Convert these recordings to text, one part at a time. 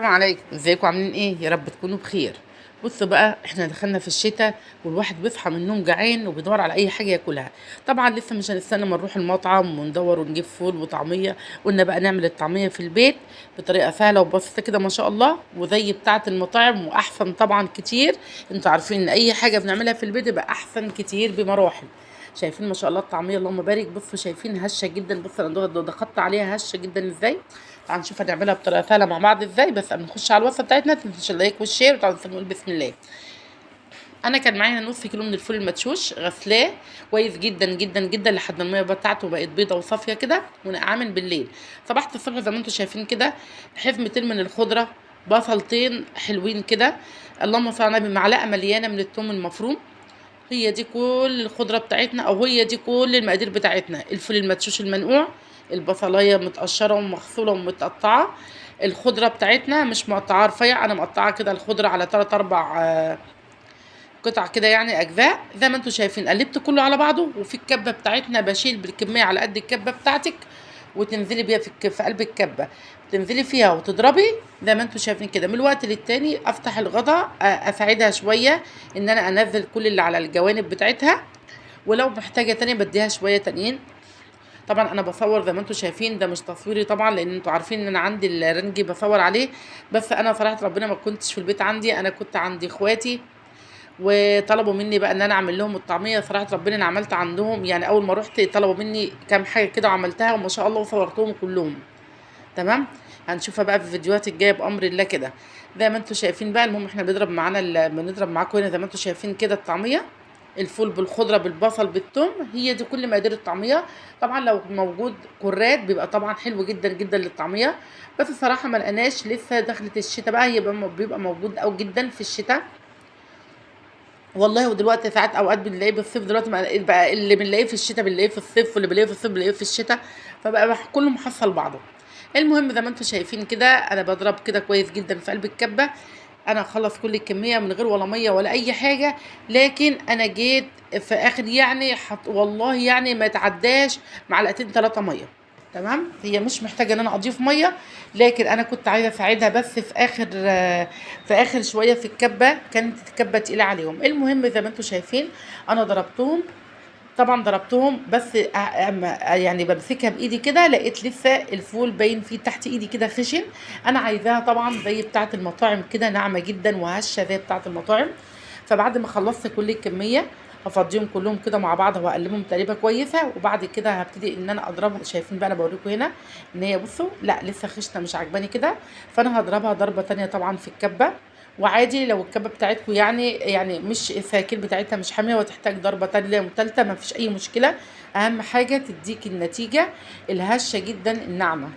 السلام عليكم، ازيكم عاملين ايه؟ يا رب تكونوا بخير. بصوا بقى، احنا دخلنا في الشتاء والواحد بيصحى من النوم جعان وبيدور على اي حاجه ياكلها. طبعا لسه مش هنستنى ما نروح المطعم وندور ونجيب فول وطعميه. قلنا بقى نعمل الطعميه في البيت بطريقه سهله وبسيطه كده ما شاء الله، وزي بتاعه المطاعم واحسن طبعا كتير. انتوا عارفين ان اي حاجه بنعملها في البيت يبقى احسن كتير بمراحل. شايفين ما شاء الله الطعميه اللهم بارك. بصوا شايفين هشه جدا، بصوا انا ضغطت عليها هشه جدا ازاي. تعالوا نشوف هنعملها بطريقه سهله مع بعض ازاي. بس قبل ما نخش على الوصفه بتاعتنا تنسوش اللايك والشير وتعالوا نقول بسم الله. انا كان معايا نص كيلو من الفول المدشوش، غسلاه كويس جدا جدا جدا لحد ما الميه بتاعته بقت بيضه وصافيه كده ونقعاه من بالليل. صبحت الصبح زي ما انتم شايفين كده حزمتين من الخضره، بصلتين حلوين كده، اللهم صل على النبي، معلقه مليانه من الثوم المفروم. هي دي كل الخضرة بتاعتنا، او هي دي كل المقادير بتاعتنا. الفول المدشوش المنقوع، البصلايه متقشره ومغسوله ومتقطعه، الخضره بتاعتنا مش مقطعه رفيع، انا مقطعه كده الخضره على 3 4 قطع كده يعني اجزاء زي ما انتم شايفين. قلبت كله على بعضه. وفي الكبه بتاعتنا بشيل بالكميه على قد الكبه بتاعتك، وتنزلي بيها في قلب الكبه، تنزلي فيها وتضربي زي ما انتم شايفين كده. من الوقت للتاني افتح الغطا اساعدها شويه ان انا انزل كل اللي على الجوانب بتاعتها، ولو محتاجه تاني بديها شويه تانيين. طبعا انا بصور زي ما انتم شايفين، ده مش تصويري طبعا لان انتوا عارفين ان انا عندي الرنجي بصور عليه. بس انا صراحه ربنا ما كنتش في البيت عندي، انا كنت عندي اخواتي وطلبوا مني بقى ان انا اعمل لهم الطعميه. صراحه ربنا انا عملت عندهم، يعني اول ما رحت طلبوا مني كام حاجه كده وعملتها وما شاء الله وصورتهم كلهم. تمام. هنشوفها بقى في الفيديوهات الجايه بامر الله كده زي ما انتم شايفين بقى. المهم احنا بنضرب معانا بنضرب معاكم هنا زي ما انتم شايفين كده الطعميه، الفول بالخضره بالبصل بالثوم، هي دي كل مقادير الطعميه. طبعا لو موجود كرات بيبقى طبعا حلو جدا جدا للطعميه، بس الصراحه ما لقناش لسه دخلت الشتاء بقى، بيبقى موجود او جدا في الشتاء والله. ودلوقتي ساعات اوقات بنلاقيه بالصيف، دلوقتي بقى اللي بنلاقيه في الشتاء بنلاقيه في الصيف، واللي بنلاقيه في الصيف بنلاقيه في الشتاء، فبقى كله محصل بعضه. المهم زي ما انتم شايفين كده انا بضرب كده كويس جدا في قلب الكبه. انا اخلص كل الكميه من غير ولا ميه ولا اي حاجه، لكن انا جيت في اخر يعني والله يعني ما يتعداش معلقتين 3 ميه. تمام. هي مش محتاجه ان انا اضيف ميه، لكن انا كنت عايزه اساعدها بس في اخر شويه في الكبه، كانت الكبه تقيله عليهم. المهم زي ما انتم شايفين انا ضربتهم. طبعا ضربتهم بس يعني بمسكها بايدي كده لقيت لسه الفول باين فيه تحت ايدي كده خشن. انا عايزاها طبعا زي بتاعه المطاعم كده ناعمه جدا وهشه زي بتاعه المطاعم. فبعد ما خلصت كل الكميه هفضيهم كلهم كده مع بعض وهقلبهم تقليبه كويسه، وبعد كده هبتدي ان انا اضربهم. شايفين بقى انا بوريكم هنا ان هي بصوا لا لسه خشنه مش عجباني كده، فانا هضربها ضربه تانية طبعا في الكبه. وعادي لو الكبه بتاعتكم يعني مش الفاكيل بتاعتها مش حاميه وتحتاج ضربه تانية وتالتة، ما فيش اي مشكله. اهم حاجه تديك النتيجه الهشه جدا الناعمه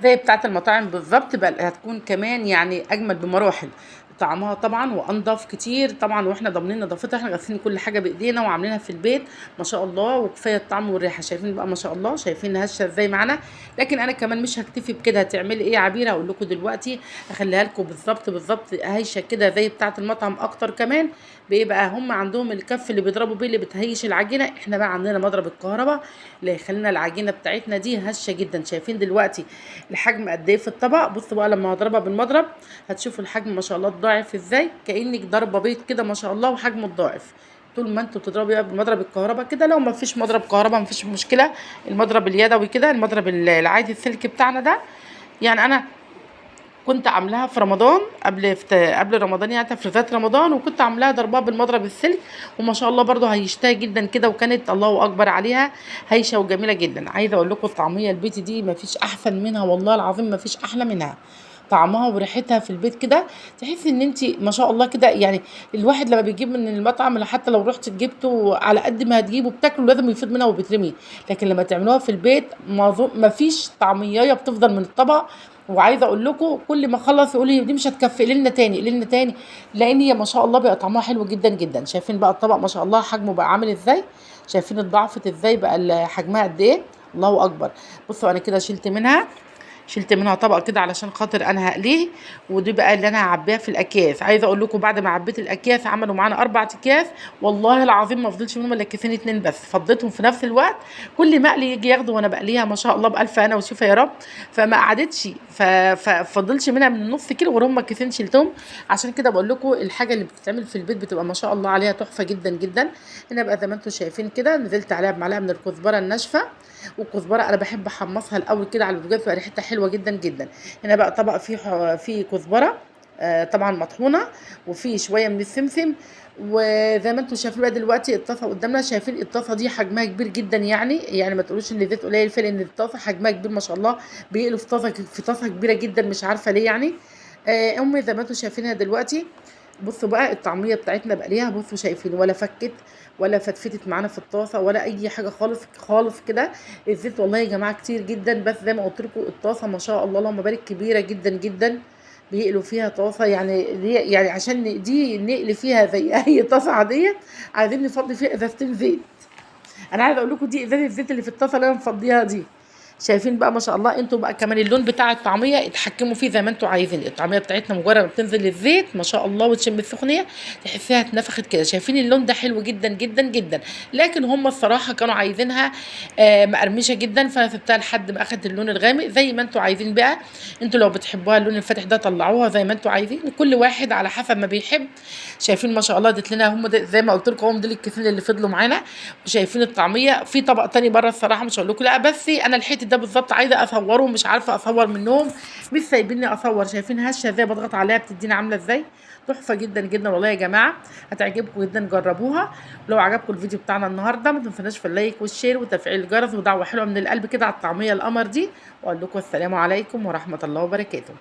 زي بتاعه المطاعم بالظبط، بل هتكون كمان يعني اجمل بمراحل. طعمها طبعا وانضف كتير طبعا، واحنا ضامنين نظافتها، احنا غاسلين كل حاجه بايدينا وعاملينها في البيت ما شاء الله، وكفايه الطعم والريحه. شايفين بقى ما شاء الله، شايفين هشه ازاي معانا. لكن انا كمان مش هكتفي بكده، هتعملي ايه يا عبير؟ هقول لكم دلوقتي. اخليها لكم بالظبط بالظبط هايشه كده زي بتاعه المطعم اكتر كمان. بيبقى هم عندهم الكف اللي بيضربوا بيه اللي بتهيش العجينه، احنا بقى عندنا مضرب الكهرباء اللي هيخلينا العجينه بتاعتنا دي هشه جدا. شايفين دلوقتي الحجم قد ايه في الطبق؟ بصوا بقى لما هضربها بالمضرب هتشوفوا الحجم ما شاء الله اتضاعف ازاي، كانك ضربه بيض كده ما شاء الله وحجمه اتضاعف. طول ما انتوا بتضربوا بقى بالمضرب الكهرباء كده، لو ما فيش مضرب كهرباء ما فيش مشكله، المضرب اليدوي كده، المضرب العادي السلك بتاعنا ده. يعني انا كنت عاملاها في رمضان قبل رمضان يعني تفريزات رمضان، وكنت عاملاها ضربها بالمضرب السلك وما شاء الله برضو هيشتهي جدا كده، وكانت الله اكبر عليها هايشه وجميله جدا. عايزه اقول لكم الطعميه البيتي دي ما فيش احسن منها والله العظيم، ما فيش احلى منها. طعمها وريحتها في البيت كده تحس ان انت ما شاء الله كده يعني. الواحد لما بيجيب من المطعم حتى لو رحت جبته على قد ما هتجيبه بتاكله لازم يفيض منها وبترمي، لكن لما تعملوها في البيت ما فيش طعميه بتفضل من الطبق. وعايزه اقول لكم كل ما اخلص يقول لي دي مش هتكفي، لنا تاني لنا تاني، لان هي ما شاء الله بقى طعمها حلو جدا جدا. شايفين بقى الطبق ما شاء الله حجمه بقى عامل ازاي؟ شايفين اتضاعفت ازاي بقى حجمها قد ايه؟ الله اكبر. بصوا انا كده شلت منها شلت منها طبق كده علشان خاطر انا هقليه. ودي بقى اللي انا هعبيها في الاكياس. عايزه اقول لكم بعد ما عبيت الاكياس عملوا معانا 4 اكياس، والله العظيم ما فضلش منهم الا كيسين 2 بس، فضيتهم في نفس الوقت. كل مقلي يجي ياخده وانا بقليها ما شاء الله بالف انا وشفا يا رب. فما قعدتش ففضلش منها من نص كيلو غير هم كيسين شلتهم. عشان كده بقول لكم الحاجه اللي بتتعمل في البيت بتبقى ما شاء الله عليها تحفه جدا جدا. هنا بقى زي ما انتم شايفين كده نزلت عليها بمعلقه من الكزبره الناشفه. والكزبره انا بحب احمصها الاول كده على البوتاجاز تبقى ريحتها حلوه جدا جدا. هنا بقى طبق فيه كزبره طبعا مطحونه، وفيه شويه من السمسم. وزي ما انتم شايفين بقى دلوقتي الطاسه قدامنا، شايفين الطاسه دي حجمها كبير جدا، يعني ما تقولوش ان الزيت قليل فيه، لان الطاسه حجمها كبير ما شاء الله. بيقلوا في طاسه كبيره جدا مش عارفه ليه يعني. امي زي ما انتم شايفينها دلوقتي. بصوا بقى الطعميه بتاعتنا بقليها، بصوا شايفين ولا فكت ولا فتفتت معانا في الطاسه ولا اي حاجه خالص خالص كده. الزيت والله يا جماعه كتير جدا، بس زي ما قلت لكم الطاسه ما شاء الله اللهم بارك كبيره جدا جدا. بيقلوا فيها طاسه يعني عشان دي نقل فيها زي اي طاسه عاديه. عايزين نفضي فيها ازازتين زيت. انا عايزه اقول لكم دي ازازه الزيت اللي في الطاسه اللي انا مفضيها دي. شايفين بقى ما شاء الله. انتوا بقى كمان اللون بتاع الطعميه اتحكموا فيه زي ما انتوا عايزين. الطعميه بتاعتنا مجرد ما بتنزل الزيت ما شاء الله وتشم السخونيه تحسيها اتنفخت كده. شايفين اللون ده حلو جدا جدا جدا. لكن هم الصراحه كانوا عايزينها مقرمشه جدا، فانا سبتها لحد ما اخدت اللون الغامق زي ما انتوا عايزين بقى. انتوا لو بتحبوها اللون الفاتح ده طلعوها زي ما انتوا عايزين، كل واحد على حسب ما بيحب. شايفين ما شاء الله اديت لنا هم زي ما قلت لكم هم دول الكيسين اللي فضلوا معانا. وشايفين الطعميه في طبق تاني بره الصراحه مش هقول لكم لا، بس انا لحقت ده بالظبط عايزه اصوره مش عارفه اصور منهم، مش سايبيني اصور. شايفين هشه ازاي بضغط عليها بتدينا عامله ازاي، تحفه جدا جدا والله يا جماعه. هتعجبكم جدا جربوها. ولو عجبكم الفيديو بتاعنا النهارده ما تنسوناش في اللايك والشير وتفعيل الجرس ودعوه حلوه من القلب كده على الطعميه القمر دي. واقول لكم السلام عليكم ورحمه الله وبركاته.